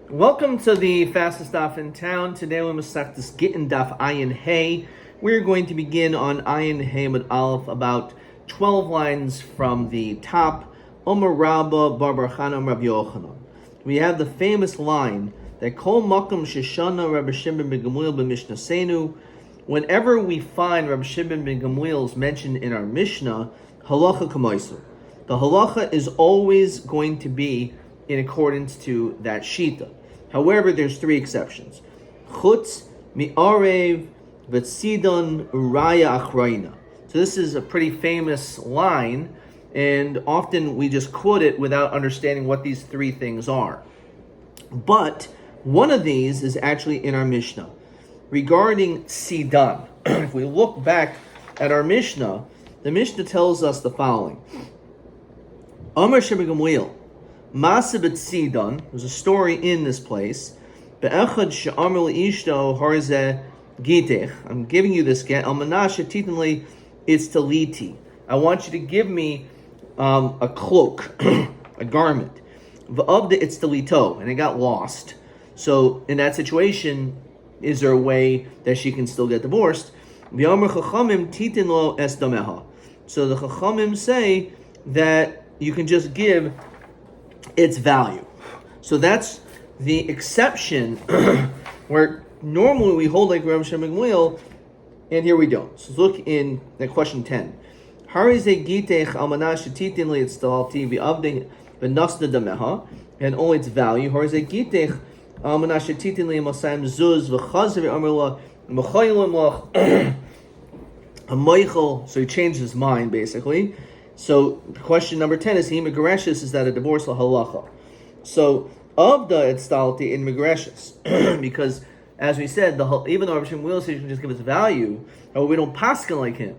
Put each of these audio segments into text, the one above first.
Welcome to the fastest daf in town. Today we must start this Gittin daf Ayin Hey. We're going to begin on Ayin Hey with Aleph, about 12 lines from the top. Omer Rabba Bar Bar Chanam Rabbi Yochanan. We have the famous line that Kol Makom Sheshana Rabbi Shimon ben Gamliel b'Mishnasenu. Whenever we find Rabbi Shimon ben Gamliel's mentioned in our Mishnah, halacha k'maiser. The halacha is always going to be in accordance to that shita. However, there's three exceptions. Chutz, mi'arev, v'tzidon, uraya achrayna. So this is a pretty famous line, and often we just quote it without understanding what these three things are. But one of these is actually in our Mishnah. Regarding sidon, if we look back at our Mishnah, the Mishnah tells us the following. Amar Sheba Gamliel, Masibet Sidon, there's a story in this place. Be'echad she'amar le'ishto harze gitech. I'm giving you this get. Al manashe titanli it's taliti. I want you to give me a cloak, a garment. V'avda it's talito, and it got lost. So in that situation, is there a way that she can still get divorced? V'amar chachamim titin lo es dameha. So the chachamim say that you can just give its value. So that's the exception where normally we hold like Rabbi Shimon ben Gamliel, and here we don't. So look in the question 10. And only its value. So he changed his mind basically. So question number 10 is Megareshes, is that a divorce halacha? So of the itztalti in Megareshes, because as we said, even though Rabbi Shimon will say you can just give its value, we don't paskin like him,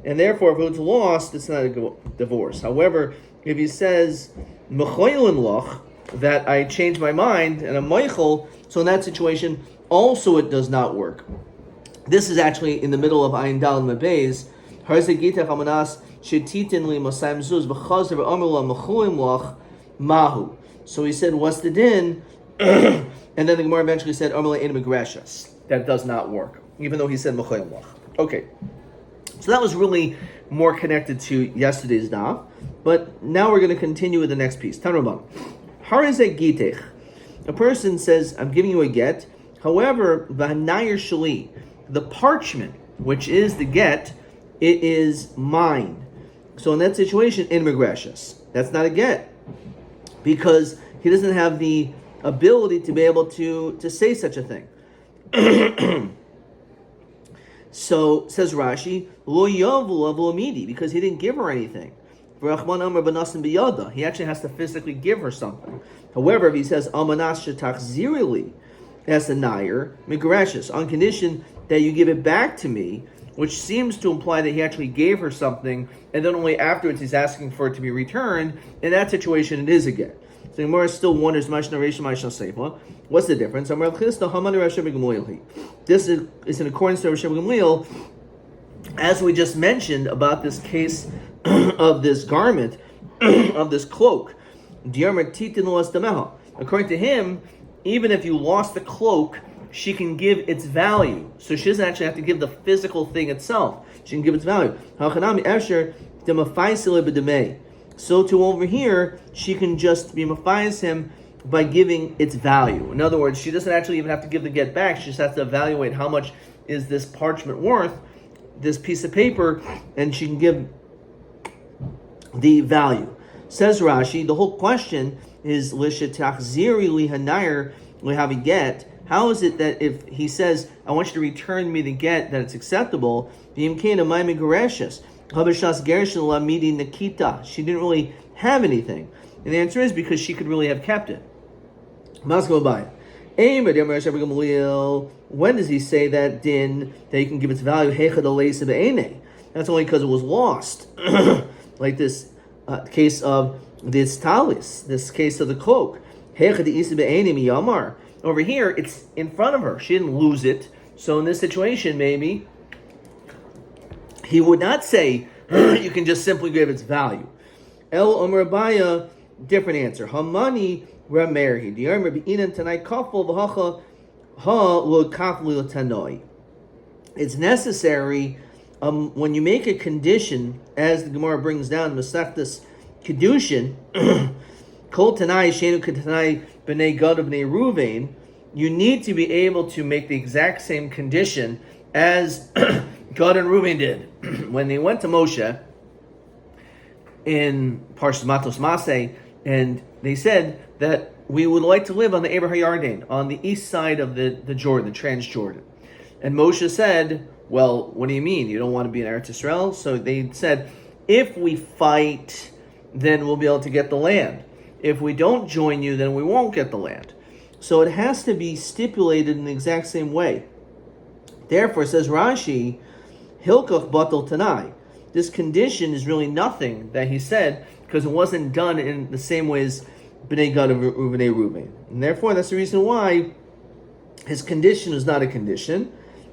and therefore if it's lost, it's not a divorce. However, if he says mechoylin loch, that I changed my mind and a meichel, so in that situation also it does not work. This is actually in the middle of Ayin Dal Mabez. Harzegitech amanas. So he said, what's the din? And then the Gemara eventually said, that does not work, even though he said okay. So that was really more connected to yesterday's daf, but now we're going to continue with the next piece. Tanraban. A person says, I'm giving you a get. However, the parchment, which is the get, it is mine. So in that situation, in Megreshus, that's not a get, because he doesn't have the ability to be able to say such a thing. So says Rashi, lo yavu amidi, because he didn't give her anything. He actually has to physically give her something. However, if he says almanas shetachzirili, as a nair Megreshus, on condition that you give it back to me, which seems to imply that he actually gave her something, and then only afterwards he's asking for it to be returned. In that situation, it is a get. So the Gemara still wonders, what's the difference? This is in accordance to Rabbi Shimon ben Gamliel, as we just mentioned about this case of this garment, of this cloak. According to him, even if you lost the cloak, she can give its value. So she doesn't actually have to give the physical thing itself. She can give its value. So to over here, she can just be mafayis him by giving its value. In other words, she doesn't actually even have to give the get back. She just has to evaluate how much is this parchment worth, this piece of paper, and she can give the value. Says Rashi, the whole question is lishetachziri lihanayr lihavi get. How is it that if he says, I want you to return me the get, that it's acceptable? She didn't really have anything. And the answer is because she could really have kept it. When does he say that din, that you can give its value? That's only because it was lost. Like this case of this talis, this case of the cloak. Over here, it's in front of her. She didn't lose it. So in this situation, maybe, he would not say, you can just simply give its value. El Omer Abaya, different answer. Hamani Ramerhi. The Yomi Rabbi Inan Tanai Kafel V'Hacha Ha Lo Kafel Tanoi. It's necessary when you make a condition, as the Gemara brings down Masechtas Kedushin, Kol Tanai Shenu Tanai B'nei Gad B'nei Ruvain. You need to be able to make the exact same condition as Gad and Reuben did when they went to Moshe in Parshas Matos Maseh, and they said that we would like to live on the Eber HaYarden, on the east side of the Jordan, the Trans-Jordan. And Moshe said, well, what do you mean? You don't want to be in Eretz Yisrael? So they said, if we fight, then we'll be able to get the land. If we don't join you, then we won't get the land. So it has to be stipulated in the exact same way. Therefore, says Rashi, Hilkach Batal Tanai. This condition is really nothing that he said, because it wasn't done in the same way as B'nai Gad and B'nai Reuben. And therefore, that's the reason why his condition is not a condition,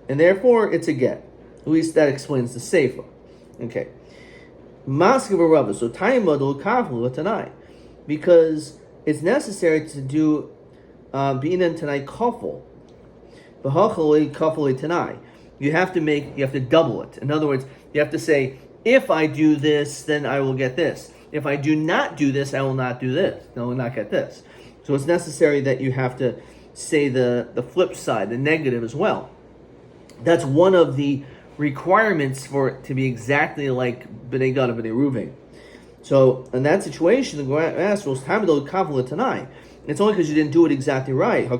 and therefore it's a get. At least that explains the Sefer. Okay. Maskiv Rabbi. So Taimad Kafu Tanai. Because it's necessary to do Binan Tanai Kafel. V'Hachalei Kafel Tanai. You have to double it. In other words, you have to say, if I do this, then I will get this. If I do not do this, I will not do this. I will not get this. So it's necessary that you have to say the flip side, the negative as well. That's one of the requirements for it to be exactly like B'nai Gad and B'nai Reuven. So in that situation, the Gemara asks, well, it's only because you didn't do it exactly right.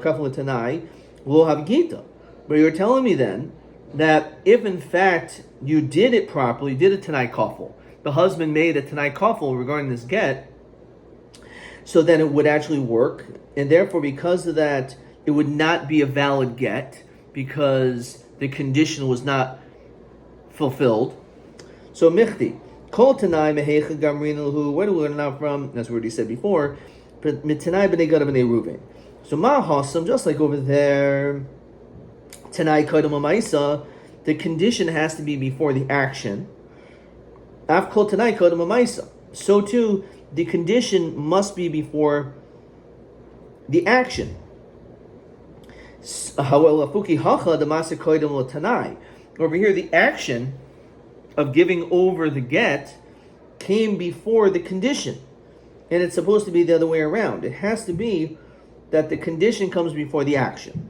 We'll have Gita. But you're telling me then that if in fact you did it properly, did a Tanai Kafel, the husband made a Tanai Kafel regarding this get, so then it would actually work, and therefore because of that, it would not be a valid get because the condition was not fulfilled. So Michti, Kol Tanai Mehecha Gamrin, where do we learn that from? That's what he said before. Tanai B'nei Gad B'nei Reuven. So Ma Hasam, just like over there, Tanai Kodem Amaisa, the condition has to be before the action. Af Kol Tanai Kodem Amaisa. So too, the condition must be before the action. Over here, the action of giving over the get came before the condition. And it's supposed to be the other way around. It has to be that the condition comes before the action.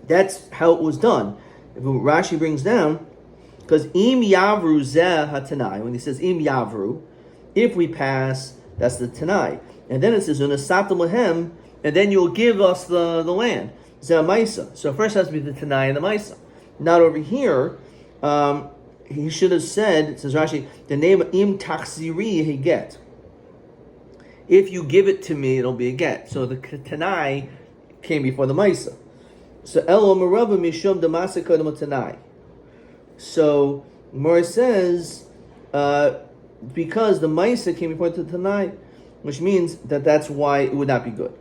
That's how it was done. Rashi brings down, because im yavru zeh hatanai, when he says im yavru, if we pass, that's the tanai. And then it says unasatam lahem, and then you'll give us the land. Zeh maisa. So first has to be the tanai and the maisa. Not over here. He should have said, it says Rashi, the name im tachziri he get. If you give it to me, it'll be a get. So the tanai came before the maisa. So elo merava mishum damasa kodem tanai. So Mor says because the maisa came before the tanai, which means that's why it would not be good.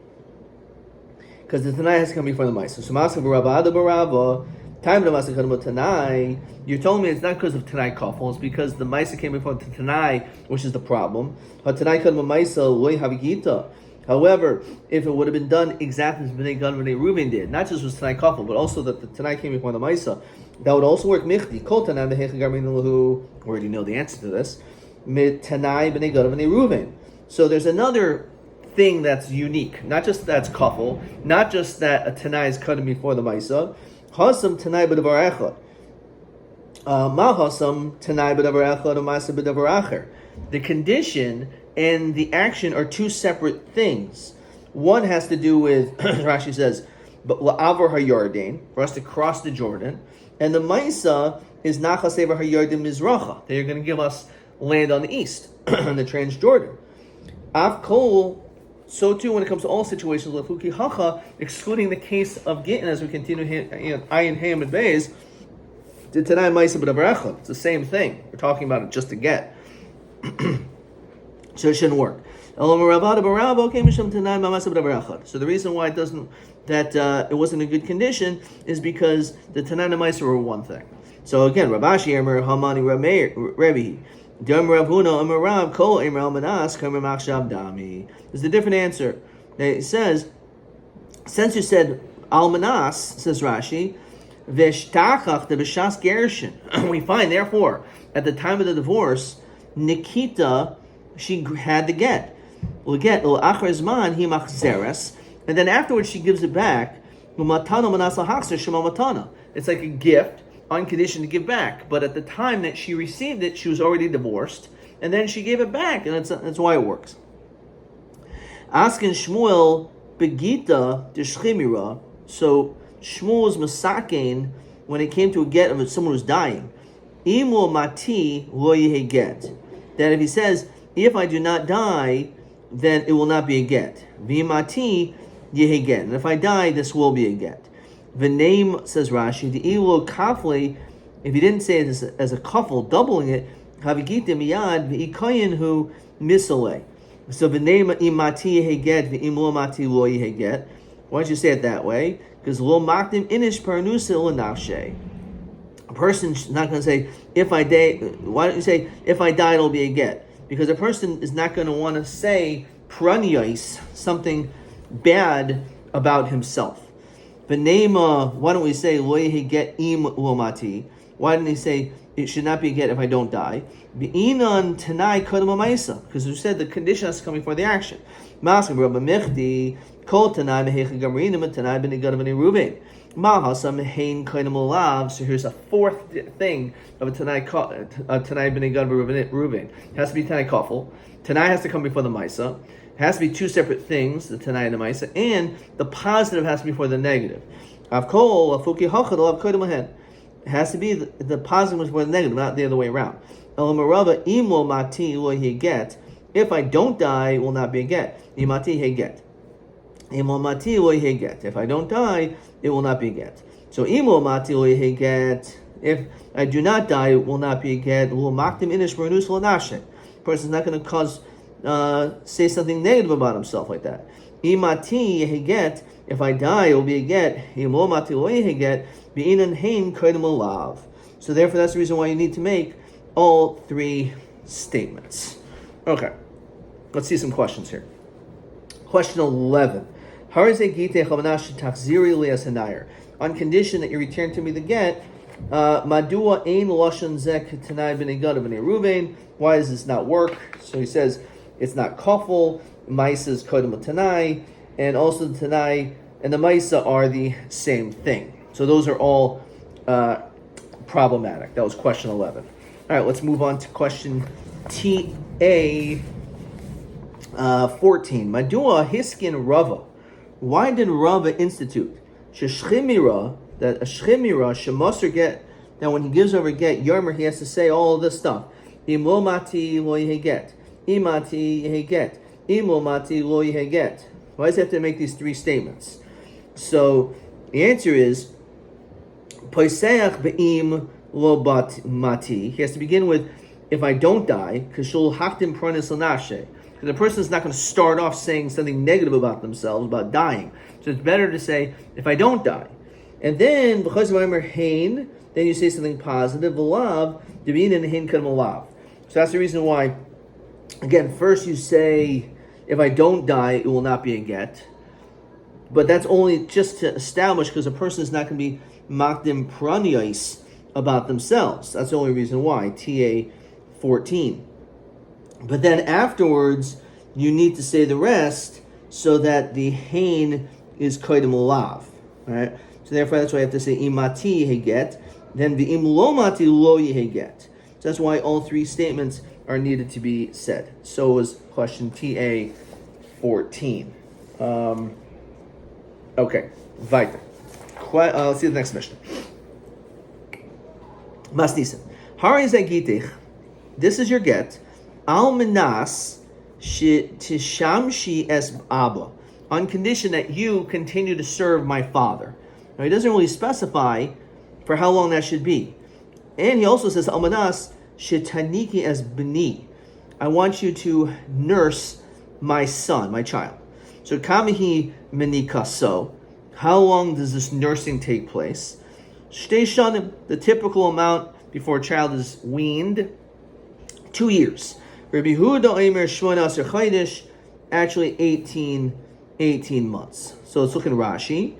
Because the tanai has to come before the maisa. So maska barava ada barava. Time the Masa Kadam Tanai, you're telling me it's not because of Tanai Kafel, it's because the Maisa came before the Tanai, which is the problem. Tanai Kadam Maisa Loy Havigita. However, if it would have been done exactly as B'nai Gad and B'nai Reuven did, not just with Tanai Kafel, but also that the Tanai came before the Maisa, that would also work. Michti Kol Tanai Mehecha Garmin Lahu. We already know the answer to this. Mit Tanai B'nai Gad and B'nai Reuven. So there's another thing that's unique. Not just that's Kafel, not just that a Tanai is cut before the Maisa. Hasam Tanai b'davar echad. Ma hasam Tanai b'davar echad u'masa b'davar acher. The condition and the action are two separate things. One has to do with, Rashi says, la'avar hayarden, for us to cross the Jordan, and the Maisa is nachas ever hayarden mizracha. They're going to give us land on the east, on the Trans-Jordan. Av kol. So too, when it comes to all situations, lafuki hacha, excluding the case of Gittin, as we continue ayin ham and bays, the tanai ma'isa b'davar. It's the same thing. We're talking about it just to get. So it shouldn't work. So the reason why it doesn't, that it wasn't in good condition, is because the tanai and ma'isa were one thing. So again, Rabashi Emer Hamani Rabbi. There's a different answer. It says, since you said almanas, says Rashi, Veshtachach the b'shas gerushin. We find, therefore, at the time of the divorce, Nikita, she had the get. We'll get l'achar zman hi machzeres, and then afterwards she gives it back. Umatana manas lahachzer shema matana. It's like a gift on condition to give back. But at the time that she received it, she was already divorced, and then she gave it back, and that's why it works. Askin Shmuel begita deshchimira. So Shmuel was masakein when it came to a get of someone who's dying. Imo mati lo yehe get. That if he says, if I do not die, then it will not be a get. V'imati yehe get. And if I die, this will be a get. The name, says Rashi, the ilo kafle, if he didn't say it as a couple, doubling it, havigite miyad v'ikayin hu misale. So the name imati yehe get v'im mati lo yehe get. Why don't you say it that way? Because lo makdim inish parnusa l'nafshe. A person's not going to say, if I die, why don't you say, if I die, it'll be a get? Because a person is not going to want to say pranyais, something bad about himself. The name, why don't we say lo yehi get im lomati? Why didn't he say it should not be a get if I don't die? Be'inan tanai kodem amaisa, because we said the condition has to come before the action. Maskim Rabbi Michdi kol tanai mehecha gamrinim and tanai b'nei gad b'nei Ruvain. Mahasam hein kodem olav. So here's a fourth thing of a tanai b'nei gad b'nei Ruvain. It has to be tanai kafel. Tanai has to come before the maisa. It has to be two separate things, the tanai and the maisa, and the positive has to be before the negative. Avkol afuki hachad olav kodem lahen. It has to be the positive before the negative, not the other way around. Elamarava imo mati lo he get. If I don't die, it will not be a get. Imati he get. Imo mati lo he get. If I don't die, it will not be a get. So imo mati lo he get. If I do not die, it will not be a get. Will makdim inish bernus lanashe. Person's not going to cause say something negative about himself like that. Imati he get. If I die, it will be a get. Imo mati lo he get. Be'inan hein kodem olav. So therefore, that's the reason why you need to make all three statements. Okay, let's see some questions here. Question 11. On condition that you return to me the get, madua ein lashon zeh tanai b'nei gad b'nei Ruvain. Why does this not work? So he says it's not kafel. Maisa is kodem tanai, and also the tanai and the maisa are the same thing. So those are all problematic. That was question 11. All right, let's move on to question TA 14. Madua hiskin Rava. Why did Rava institute sheshchimira, that a shchimira shemoser get, that when he gives over get yomer he has to say all of this stuff. Imo mati lo yehe get. Imati yehe get. Imo mati lo yehe get. Why does he have to make these three statements? So the answer is Poiseach be'im lo bat mati. He has to begin with, if I don't die, because shul haktim pronis lanashe. Because the person is not going to start off saying something negative about themselves, about dying. So it's better to say, if I don't die. And then, because of hein, then you say something positive, v'lav, devin and hein kadam olav. So that's the reason why, again, first you say, if I don't die, it will not be a get. But that's only just to establish, because a person is not going to be makdim pranyais about themselves. That's the only reason why. TA 14. But then afterwards, you need to say the rest so that the hein is koydem olav. Right? So therefore, that's why I have to say imati heget. Then the imlomati lo yeheget. So that's why all three statements are needed to be said. So was question TA 14. Okay, weiter. Let's see the next mission. Masnisim. Hari Gittin. This is your get. Al minas tishamshi es abba. On condition that you continue to serve my father. Now he doesn't really specify for how long that should be. And he also says, Al minas shitaniki es b'ni. I want you to nurse my son, my child. So kamihi minikaso. How long does this nursing take place? Shtei shanim, the typical amount before a child is weaned, 2 years. Rabbi Huda Omer Shmona Aser Chaydish, actually 18 18 months. So let's look at Rashi.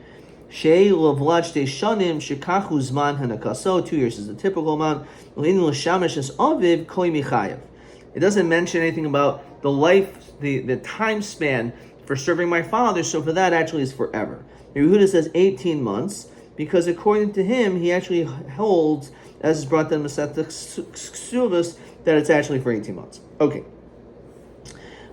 Shei lovlad shtei shanim shekachu zman hanakaso. 2 years is the typical amount. It doesn't mention anything about the life, the time span for serving my father, so for that actually is forever. Yehuda says 18 months, because according to him, he actually holds, as is brought down in Masechet Ksuvos, that it's actually for 18 months. Okay.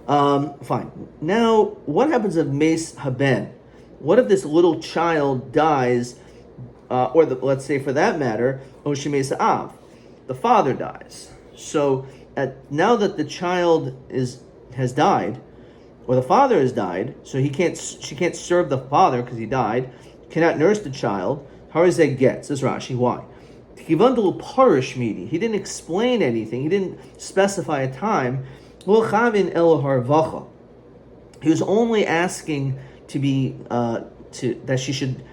Fine. Now, what happens if Meis Haben? What if this little child dies, let's say for that matter, Oshimeis Av, the father dies. So now that the child has died, or the father has died, so she can't serve the father because he died, cannot nurse the child. How does that get? Says Rashi, why? He didn't explain anything. He didn't specify a time. He was only asking to be that she should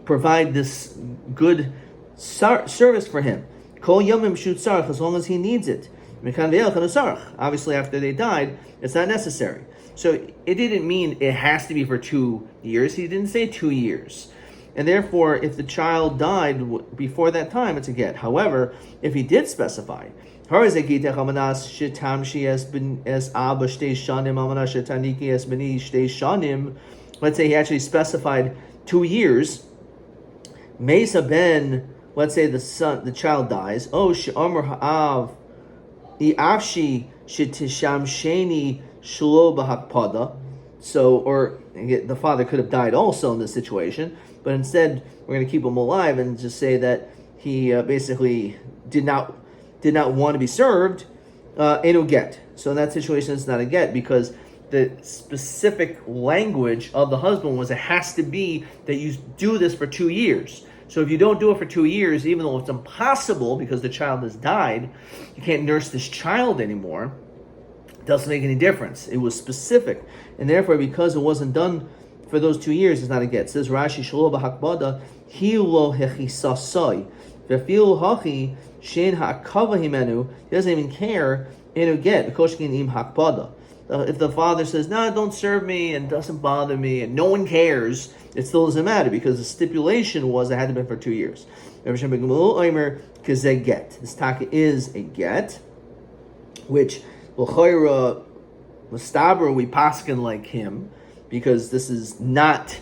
provide this good service for him. As long as he needs it. Obviously, after they died, it's not necessary. So it didn't mean it has to be for 2 years. He didn't say 2 years. And therefore, if the child died before that time, it's a get. However, if he did specify, let's say he actually specified 2 years, Mesa ben, let's say the child dies, so, or the father could have died also in this situation, but instead we're going to keep him alive and just say that he basically did not want to be served, enu get. So in that situation, it's not a get because the specific language of the husband was it has to be that you do this for 2 years. So if you don't do it for 2 years, even though it's impossible because the child has died, you can't nurse this child anymore. It doesn't make any difference. It was specific, and therefore, because it wasn't done for those 2 years, it's not a get. It says Rashi Shlo b'hakbada hi lo hechisasoi v'filu hachi shein ha'akava himenu. He doesn't even care enu get b'koshkin im hakbada. If the father says, "No, don't serve me," and doesn't bother me, and no one cares, it still doesn't matter because the stipulation was it had to be for 2 years. This taka is a get, which l'chayra mustaber we paskin like him, because this is not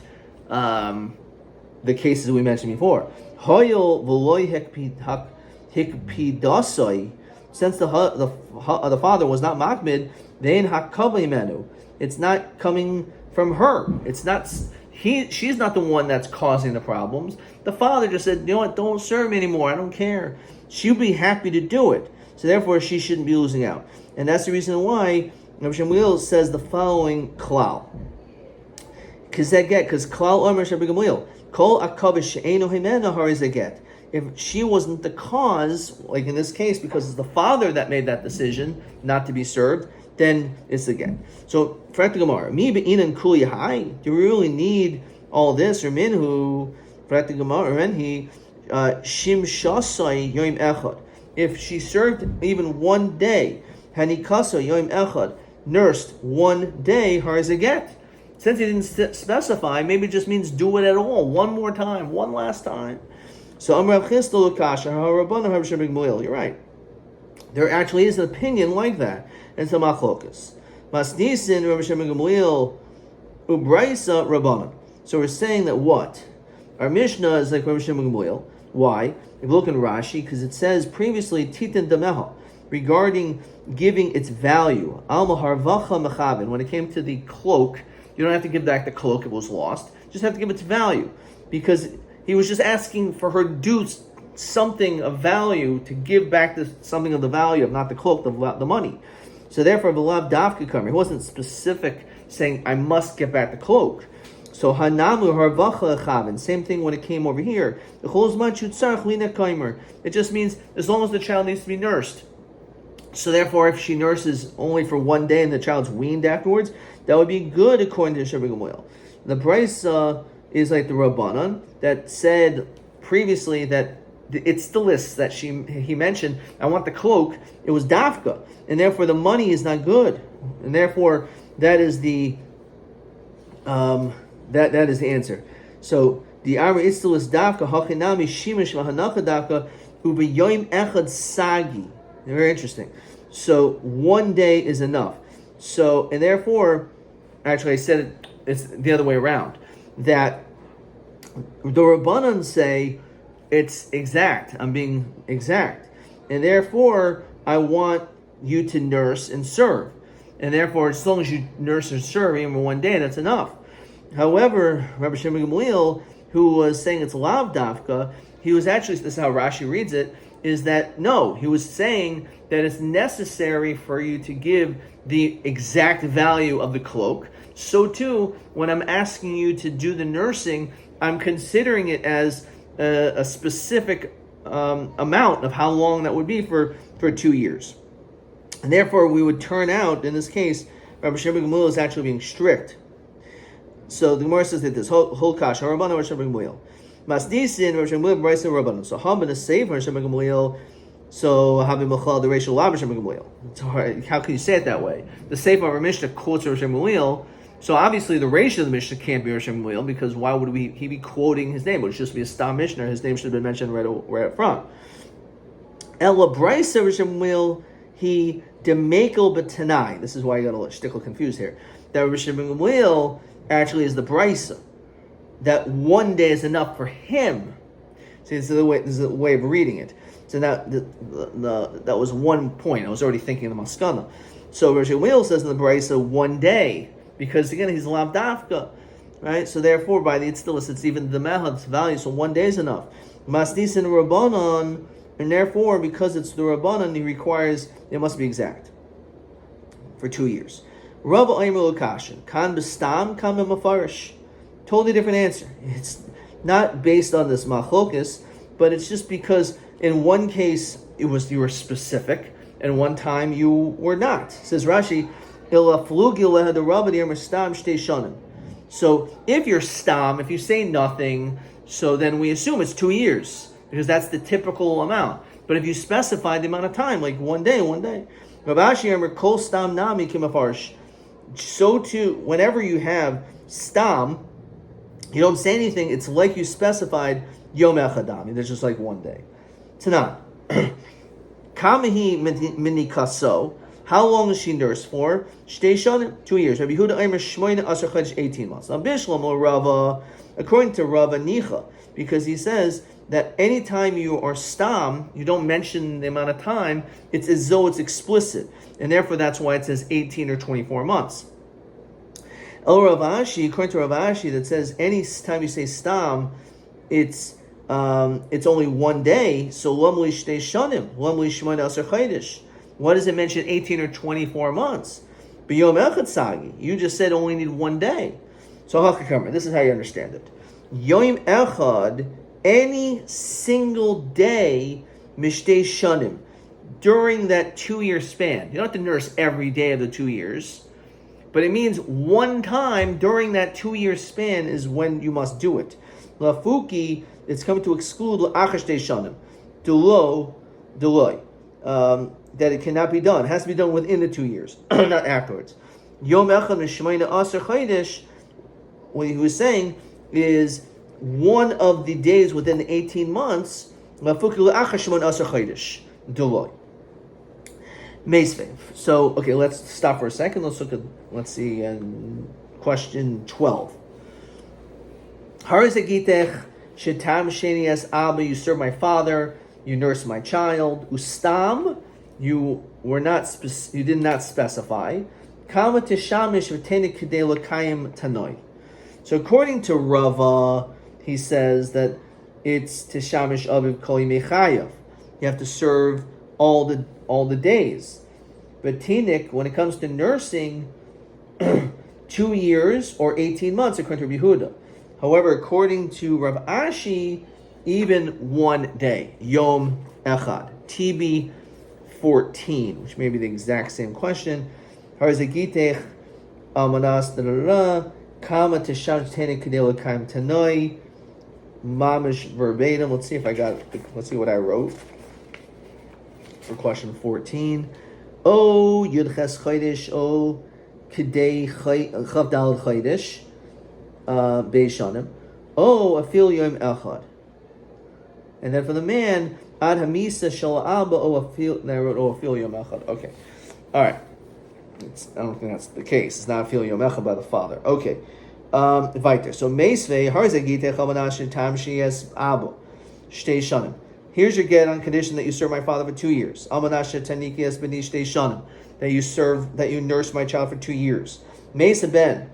the cases we mentioned before. Hoyel v'loy hikpidasoi, since the father was not makmid, then hakavay menu. It's not coming from her. It's not. She's not the one that's causing the problems. The father just said, "You know what? Don't serve me anymore. I don't care." She'll be happy to do it. So therefore, she shouldn't be losing out. And that's the reason why Rabbi Shemuel says the following klal. Because klal omer Rabbi Shemuel kol akavish she'enu himena harizaget. If she wasn't the cause, like in this case, because it's the father that made that decision not to be served, then it's a get. So, for the Gemara, mi be'inan kuli hai. Do we really need all this? Or minhu, for the Gemara, and he shimshasai yoim echad. If she served even 1 day, hanikasa yoim echad, nursed 1 day, har is a get. Since he didn't specify, maybe it just means do it at all, one more time, one last time. So, Amrav Chisda Lukasha, Harabana Harabshah Moil. You're right. There actually is an opinion like that. And some machlokas. Masnisin Rabbi Shimon Gamliel Ubraisa Rabbanan. So we're saying that what? Our Mishnah is like Rabbi Shimon Gamliel. Why? If you look in Rashi, because it says previously Titan Dameha regarding giving its value. Alma Harvacha Mechavin. When it came to the cloak, you don't have to give back the cloak, it was lost. You just have to give its value. Because he was just asking for her to do something of value to give back something of the value of not the cloak, the money. So therefore, V'lav Davka Kamer, he wasn't specific saying, I must get back the cloak. So Hanamu Harvacha Chavin, same thing when it came over here. It just means as long as the child needs to be nursed. So therefore, if she nurses only for 1 day and the child's weaned afterwards, that would be good according to Shabbat Gamoil. The price is like the Rabbanan that said previously that it's the list that he mentioned. I want the cloak. It was dafka, and therefore the money is not good, and therefore that is the That is the answer. So the Amr Istilis Dafka Hachinami Shimish Mahanacha Dafka Ubiyoim Echad Sagi. Very interesting. So one day is enough. So and therefore, actually I said it's the other way around. That the Rabbanan say it's exact. I'm being exact, and therefore I want you to nurse and serve, and therefore as long as you nurse and serve even for one day, that's enough. However, Rabbi Shimon Gamliel, who was saying it's lav dafka, he was actually, this is how Rashi reads it, is that no, he was saying that it's necessary for you to give the exact value of the cloak. So too, when I'm asking you to do the nursing, I'm considering it as a specific amount of how long that would be for 2 years. And therefore, we would turn out, in this case, Rabbi Shimon Gamliel is actually being strict. So the Gemara says that this whole kash Rabbanan Rabbi Shimon Gamliel, Masdisin Rabbi Shimon Gamliel Bryce Rabbanan. So Ham ben a Seif Rabbi Shimon Gamliel. So Habi Machal the Rachel Rabbi Shimon Gamliel. It's hard. How can you say it that way? The Seif of our Mishnah quotes Rabbi Shimon Gamliel. So obviously the Rachel of the Mishnah can't be Rabbi Shimon Gamliel, because why would he be quoting his name? It would just be a Stam Mishnah. His name should have been mentioned right up front. Ella Bryce Rabbi Shimon Gamliel he demekel b'tanai. This is why you got a little shtickle confused here. That Rabbi Shimon Gamliel actually is the brisa, that one day is enough for him. See, this is a way of reading it. So that that was one point. I was already thinking of the maskana. So Rabbi Shimon says in the brisa 1 day, because again he's lav dafka, right? So therefore by the itzilis it's even the mehad's value. So 1 day is enough. Masdis and rabbanon, and therefore because it's the rabbanon, he requires it must be exact for 2 years. Rabbi Aimer Lokashin, Kan Bestam, Kan Mafarish. Totally different answer. It's not based on this machlokus, but it's just because in one case you were specific, and one time you were not. Says Rashi, Ila flugil the Rabbi Aimer Stam Shtei Shanim. So if you're stam, if you say nothing, so then we assume it's 2 years, because that's the typical amount. But if you specify the amount of time, like 1 day, Rav Ashi Aimer Kol Stam Nami Kimafarish. So too, whenever you have stam, you don't say anything, it's like you specified Yom Echadami. There's just like 1 day. Tanan. Kamahi minikaso. How long is she nursed for? Shtei shanim, 2 years. Rabbi Yehuda Aimer Shmoina Asher Chodesh 18 months. Now Bishlam or Rava, according to Rava Nicha, because he says that anytime you are stam, you don't mention the amount of time, it's as though it's explicit. And therefore that's why it says 18 or 24 months. El Rav Ashi, according to Rav Ashi, that says any time you say stam, it's only 1 day, so lamli shtei shanim, lamli shmona aser chaydish. Why does it mention 18 or 24 months? B'yom echad sagi. You just said only need 1 day. So hakakamar, this is how you understand it. Yom echad, any single day, mishtei shanim, during that 2 year span. You don't have to nurse every day of the 2 years, but it means one time during that 2 year span is when you must do it. Lafuki, it's coming to exclude la'achash de shanim, deloy, that it cannot be done. It has to be done within the 2 years, not afterwards. Yom echad mishmayna aser chaydish, what he was saying is one of the days within the 18 months, lafuki la'achash shmon aser chaydish, deloy. So, okay, let's stop for a second. Let's see, question 12. Harizagitech shetam sheni as abba, you serve my father, you nurse my child. Ustam, you did not specify. Kama tishamish v'tenik k'dei l'kayim tanoi. So according to Rava, he says that it's tishamish aviv kol yimei chayav. You have to serve all the days. But tinik, when it comes to nursing, 2 years or 18 months, according to Rabbi Yehuda. However, according to Rav Ashi, even 1 day, Yom Echad, TB 14, which may be the exact same question. Harzagitech Amanas Kama Tisham Tenik Kadela Kaim Tanoi Mamish verbatim. Let's see what I wrote for question 14. O Yud Ches Chodesh O Kidei Chav Dalad Chodesh. Beishanim. Oh, afil yom echad. And then for the man, ad hamisa shel abba afil yom echad. Okay, all right. I don't think that's the case. It's not afil yom echad by the father. Okay, weiter. So meisvei harzegite chavanash tam sheyes abba shtei shanim. Here's your get on condition that you serve my father for 2 years. Amanash taniki es b'ni shtei shanim. That you nurse my child for 2 years. Meisa ben.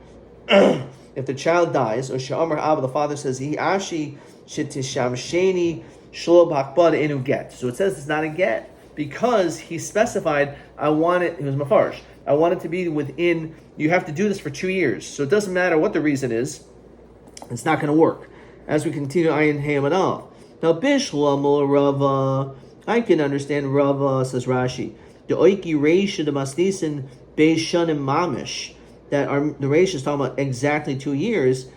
If the child dies, or she'amar abba, the father says, he ashi shetishamsheni shlo b'hakbad enu get. So it says it's not a get because he specified, I want it, he was mafarish, I want it to be within, you have to do this for 2 years. So it doesn't matter what the reason is, it's not going to work. As we continue, ayin hey amadal. Now, bishlamul Rava, I can understand Rava, says Rashi, the oiki reisha the masnisin beishanim mamish, that the Reish is talking about exactly 2 years,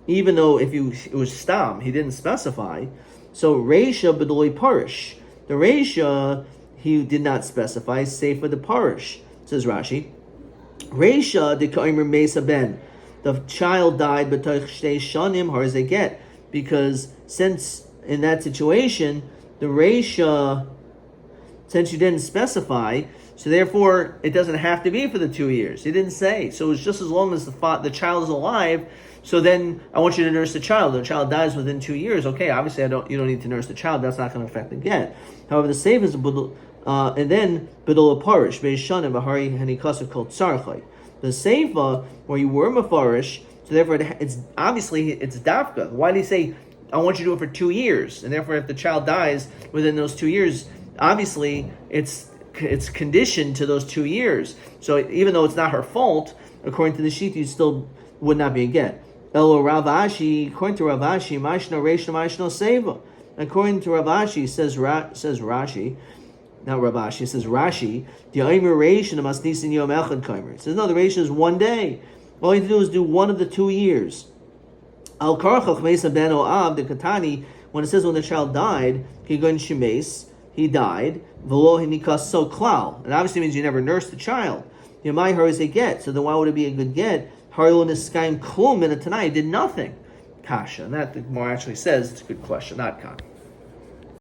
even though if it was stam, he didn't specify. So Reisha b'doloi parish. The Reisha, he did not specify, save for the parish, says Rashi. Reisha de kaimer mesa ben. The child died b'toich shtei shanim harzei get. Because since in that situation, the Reisha, since you didn't specify, so therefore, it doesn't have to be for the 2 years. He didn't say. So it's just as long as the child is alive. So then I want you to nurse the child. The child dies within 2 years. Okay, obviously you don't need to nurse the child. That's not going to affect the get. However, the save is and then b'dol parish beishanim v'hari henikasa called tzarchai. The seifa where you were mafarish. So therefore, it's dafka. Why did he say I want you to do it for 2 years? And therefore, if the child dies within those 2 years, obviously it's conditioned to those 2 years. So even though it's not her fault, according to the sheet, you still would not be a get. Elo Ravashi, according to Ravashi, Mashno Reishno Mashno Seva. According to Ravashi, says Rashi, not Ravashi, says Rashi, the Aimer Reish and Masnisin Yom Echad Kaimer. It says no, the Reish is 1 day. All you have to do is do one of the 2 years. Al Karchach Mesa Ben Oab, the Katani, when it says when the child died, Kigun Shemes, he died, Velo Hinikas So Klal. It obviously means you never nursed the child. Yamai Har is a get. So then why would it be a good get? Harlo Niskaim Klum in a Tanai did nothing. Kasha. And that the more actually says it's a good question, not Khan.